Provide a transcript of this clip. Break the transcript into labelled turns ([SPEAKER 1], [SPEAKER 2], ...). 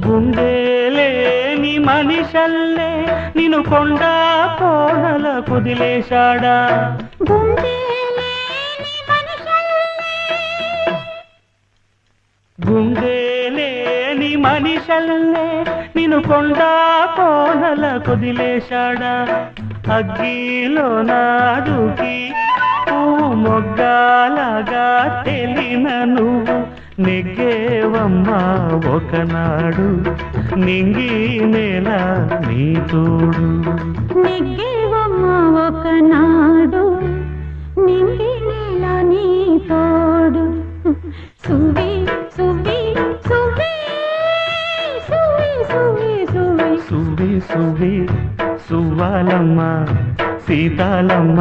[SPEAKER 1] గుండెలేని మనిషల్లే నిన్ను కొండా కోనల కుదిలేశాడా గుండెలేని మనిషల్లే నిన్ను కొండా కోనల కుదిలేశాడా అగ్గిలో నాడుకి మొగ్గాలగా తెలిన నువ్వు నెగ్గేవమ్మా ఒకనాడు నింగి నేల నీ తోడు
[SPEAKER 2] నెగ్గేవమ్మా ఒకనాడు నింగి నేల నీ తోడు సువి సువి సువి సువి సువి సువి
[SPEAKER 1] సువి సువి సువ్వాలమ్మ సీతాలమ్మ